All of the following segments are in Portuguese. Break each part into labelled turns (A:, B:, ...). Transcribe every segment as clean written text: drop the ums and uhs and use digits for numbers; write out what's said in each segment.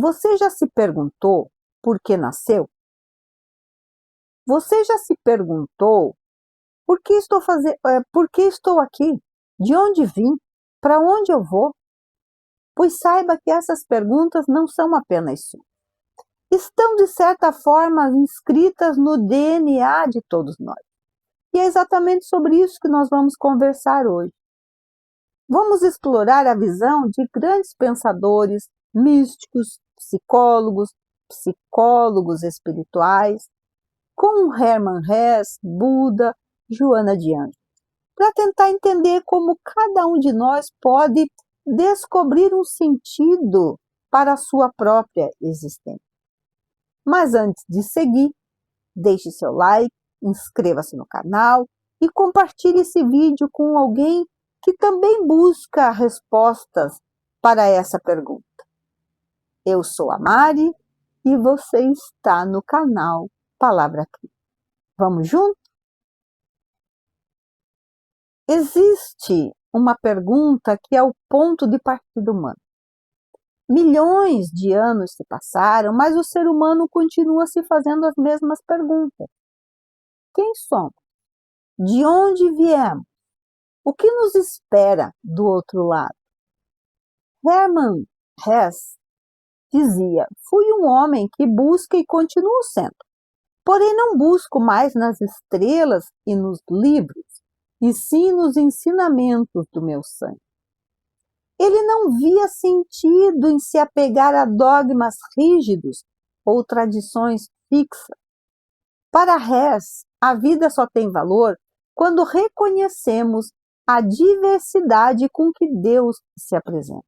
A: Você já se perguntou por que nasceu? Você já se perguntou por que estou aqui? De onde vim? Para onde eu vou? Pois saiba que essas perguntas não são apenas suas. Estão, de certa forma, inscritas no DNA de todos nós. E é exatamente sobre isso que nós vamos conversar hoje. Vamos explorar a visão de grandes pensadores, místicos, psicólogos espirituais, como Hermann Hesse, Buda, Joana de Ângeles, para tentar entender como cada um de nós pode descobrir um sentido para a sua própria existência. Mas antes de seguir, deixe seu like, inscreva-se no canal e compartilhe esse vídeo com alguém que também busca respostas para essa pergunta. Eu sou a Mari e você está no canal Palavra Crítica. Vamos juntos? Existe uma pergunta que é o ponto de partida humano. Milhões de anos se passaram, mas o ser humano continua se fazendo as mesmas perguntas. Quem somos? De onde viemos? O que nos espera do outro lado? Hermann Hesse dizia: fui um homem que busca e continuo sendo. Porém, não busco mais nas estrelas e nos livros, e sim nos ensinamentos do meu sangue. Ele não via sentido em se apegar a dogmas rígidos ou tradições fixas. Para Hesse, a vida só tem valor quando reconhecemos a diversidade com que Deus se apresenta,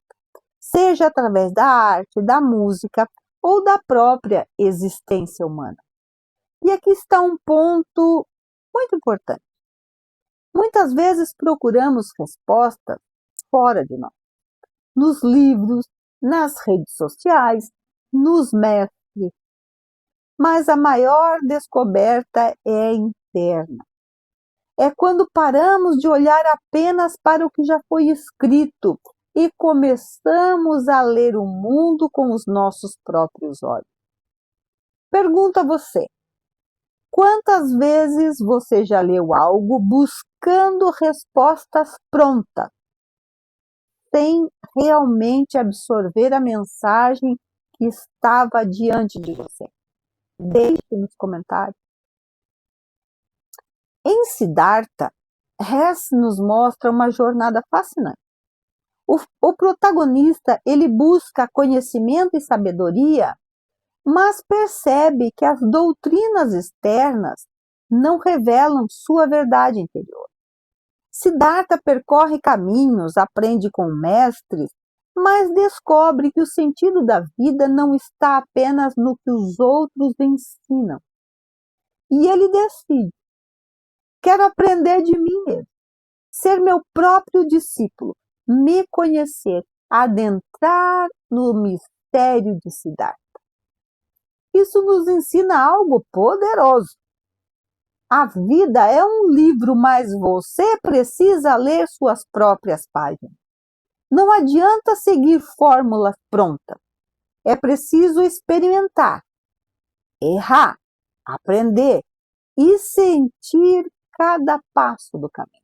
A: seja através da arte, da música ou da própria existência humana. E aqui está um ponto muito importante. Muitas vezes procuramos respostas fora de nós, nos livros, nas redes sociais, nos mestres, mas a maior descoberta é interna. É quando paramos de olhar apenas para o que já foi escrito e começamos a ler o mundo com os nossos próprios olhos. Pergunto a você: quantas vezes você já leu algo buscando respostas prontas, sem realmente absorver a mensagem que estava diante de você? Deixe nos comentários. Em Siddhartha, Hesse nos mostra uma jornada fascinante. O protagonista, ele busca conhecimento e sabedoria, mas percebe que as doutrinas externas não revelam sua verdade interior. Siddhartha percorre caminhos, aprende com mestres, mas descobre que o sentido da vida não está apenas no que os outros ensinam. E ele decide: quero aprender de mim mesmo, ser meu próprio discípulo, me conhecer, adentrar no mistério de Siddhartha. Isso nos ensina algo poderoso. A vida é um livro, mas você precisa ler suas próprias páginas. Não adianta seguir fórmulas prontas. É preciso experimentar, errar, aprender e sentir cada passo do caminho.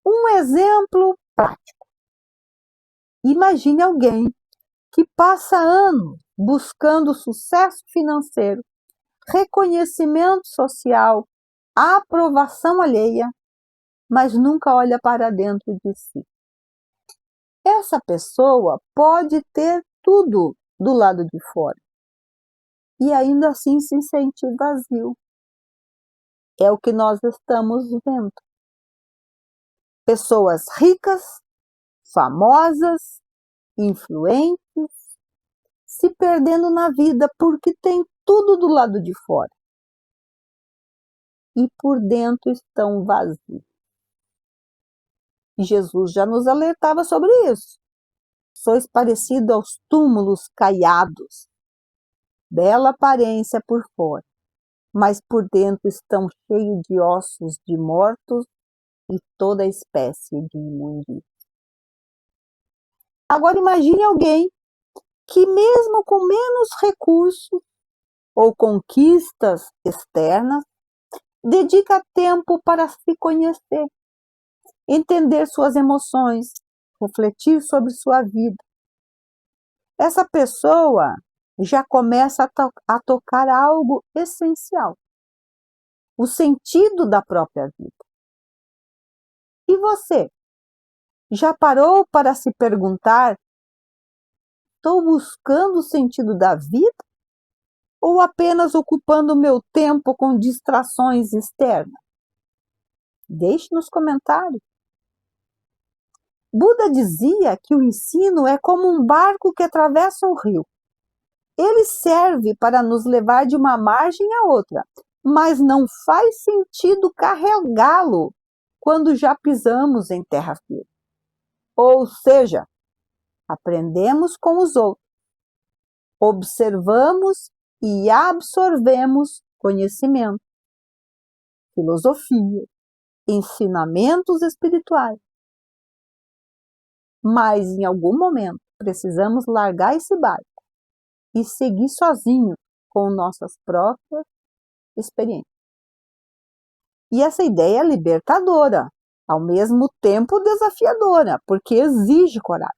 A: Um exemplo prático. Imagine alguém que passa anos buscando sucesso financeiro, reconhecimento social, aprovação alheia, mas nunca olha para dentro de si. Essa pessoa pode ter tudo do lado de fora e ainda assim se sentir vazio. É o que nós estamos vendo. Pessoas ricas, famosas, influentes, se perdendo na vida porque tem tudo do lado de fora e por dentro estão vazios. Jesus já nos alertava sobre isso. Sois parecidos aos túmulos caiados, bela aparência por fora, mas por dentro estão cheios de ossos de mortos e toda espécie de imundícia. Agora imagine alguém que mesmo com menos recursos ou conquistas externas, dedica tempo para se conhecer, entender suas emoções, refletir sobre sua vida. Essa pessoa já começa a tocar algo essencial, o sentido da própria vida. E você, já parou para se perguntar: estou buscando o sentido da vida ou apenas ocupando meu tempo com distrações externas? Deixe nos comentários. Buda dizia que o ensino é como um barco que atravessa o rio. Ele serve para nos levar de uma margem à outra, mas não faz sentido carregá-lo quando já pisamos em terra firme. Ou seja, aprendemos com os outros, observamos e absorvemos conhecimento, filosofia, ensinamentos espirituais. Mas em algum momento precisamos largar esse barco e seguir sozinho com nossas próprias experiências. E essa ideia é libertadora, ao mesmo tempo desafiadora, porque exige coragem.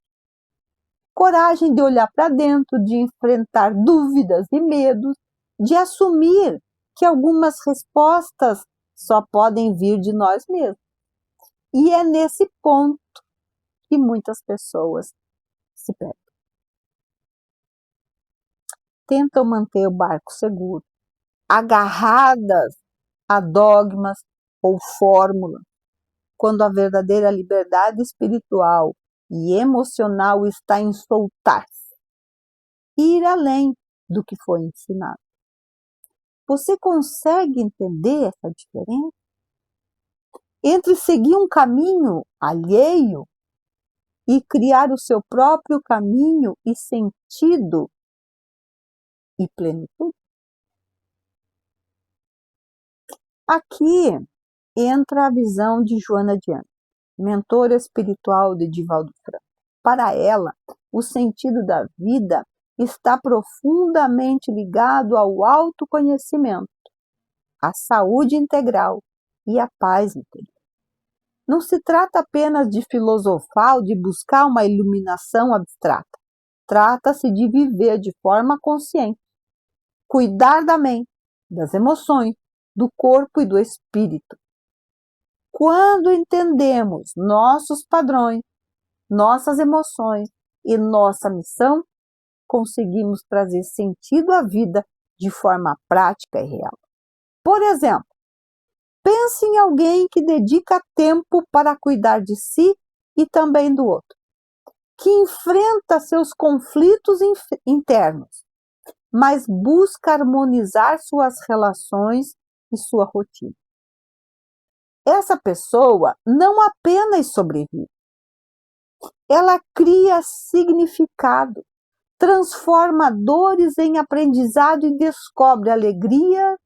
A: Coragem de olhar para dentro, de enfrentar dúvidas e medos, de assumir que algumas respostas só podem vir de nós mesmos. E é nesse ponto que muitas pessoas se perdem. Tentam manter o barco seguro, agarradas a dogmas ou fórmulas, quando a verdadeira liberdade espiritual e emocional está em soltar-se, ir além do que foi ensinado. Você consegue entender essa diferença? Entre seguir um caminho alheio e criar o seu próprio caminho e sentido e plenitude? Aqui entra a visão de Joana de Ângeles, mentora espiritual de Divaldo Franco. Para ela, o sentido da vida está profundamente ligado ao autoconhecimento, à saúde integral e à paz interior. Não se trata apenas de filosofar ou de buscar uma iluminação abstrata. Trata-se de viver de forma consciente, cuidar da mente, das emoções, do corpo e do espírito. Quando entendemos nossos padrões, nossas emoções e nossa missão, conseguimos trazer sentido à vida de forma prática e real. Por exemplo, pense em alguém que dedica tempo para cuidar de si e também do outro, que enfrenta seus conflitos internos, mas busca harmonizar suas relações e sua rotina. Essa pessoa não apenas sobrevive, ela cria significado, transforma dores em aprendizado e descobre alegria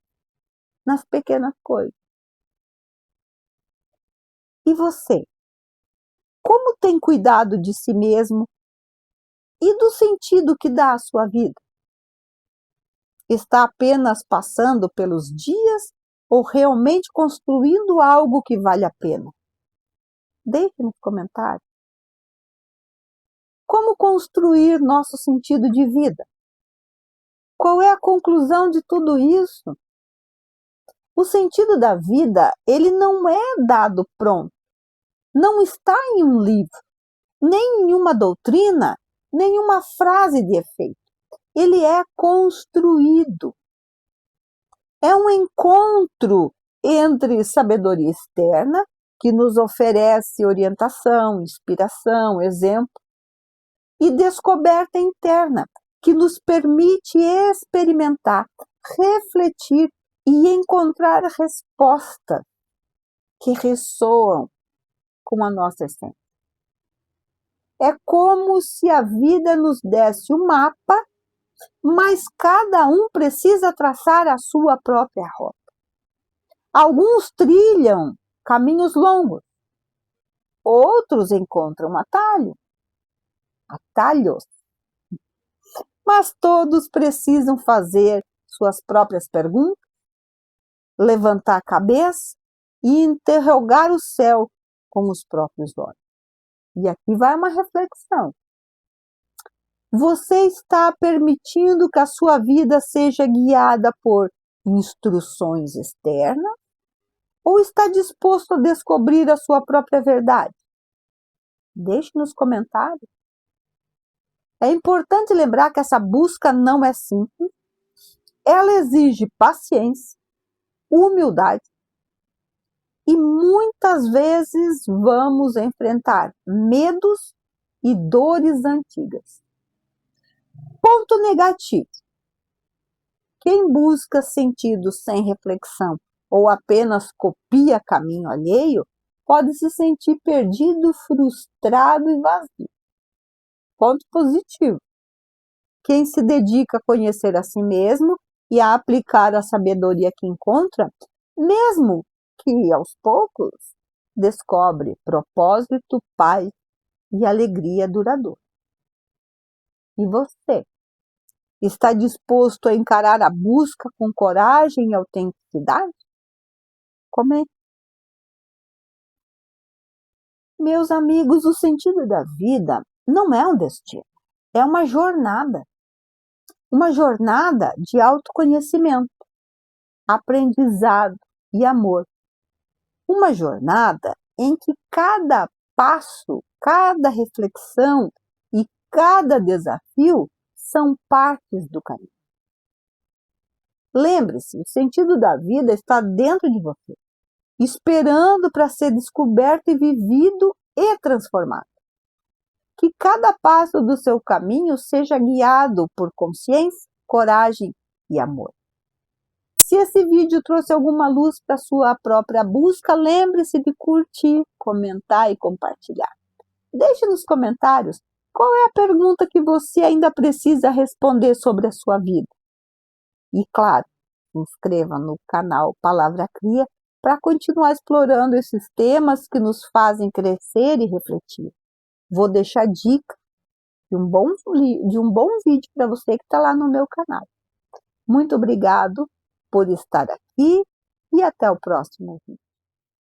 A: nas pequenas coisas. E você? Como tem cuidado de si mesmo e do sentido que dá à sua vida? Está apenas passando pelos dias ou realmente construindo algo que vale a pena? Deixe nos comentários. Como construir nosso sentido de vida? Qual é a conclusão de tudo isso? O sentido da vida, ele não é dado pronto. Não está em um livro, nem em uma doutrina, nem uma frase de efeito. Ele é construído. É um encontro entre sabedoria externa, que nos oferece orientação, inspiração, exemplo, e descoberta interna, que nos permite experimentar, refletir e encontrar respostas que ressoam com a nossa essência. É como se a vida nos desse um mapa, mas cada um precisa traçar a sua própria rota. Alguns trilham caminhos longos, outros encontram atalhos. Mas todos precisam fazer suas próprias perguntas, levantar a cabeça e interrogar o céu com os próprios olhos. E aqui vai uma reflexão. Você está permitindo que a sua vida seja guiada por instruções externas ou está disposto a descobrir a sua própria verdade? Deixe nos comentários. É importante lembrar que essa busca não é simples. Ela exige paciência, humildade e muitas vezes vamos enfrentar medos e dores antigas. Ponto negativo. Quem busca sentido sem reflexão ou apenas copia caminho alheio pode se sentir perdido, frustrado e vazio. Ponto positivo. Quem se dedica a conhecer a si mesmo e a aplicar a sabedoria que encontra, mesmo que aos poucos, descobre propósito, paz e alegria duradoura. E você? Está disposto a encarar a busca com coragem e autenticidade? Comente. Meus amigos, o sentido da vida não é um destino, é uma jornada. Uma jornada de autoconhecimento, aprendizado e amor. Uma jornada em que cada passo, cada reflexão e cada desafio são partes do caminho. Lembre-se, o sentido da vida está dentro de você, esperando para ser descoberto e vivido e transformado. Que cada passo do seu caminho seja guiado por consciência, coragem e amor. Se esse vídeo trouxe alguma luz para a sua própria busca, lembre-se de curtir, comentar e compartilhar. Deixe nos comentários qual é a pergunta que você ainda precisa responder sobre a sua vida. E claro, se inscreva no canal Palavra Cria para continuar explorando esses temas que nos fazem crescer e refletir. Vou deixar dica de um bom vídeo para você que está lá no meu canal. Muito obrigado por estar aqui e até o próximo vídeo.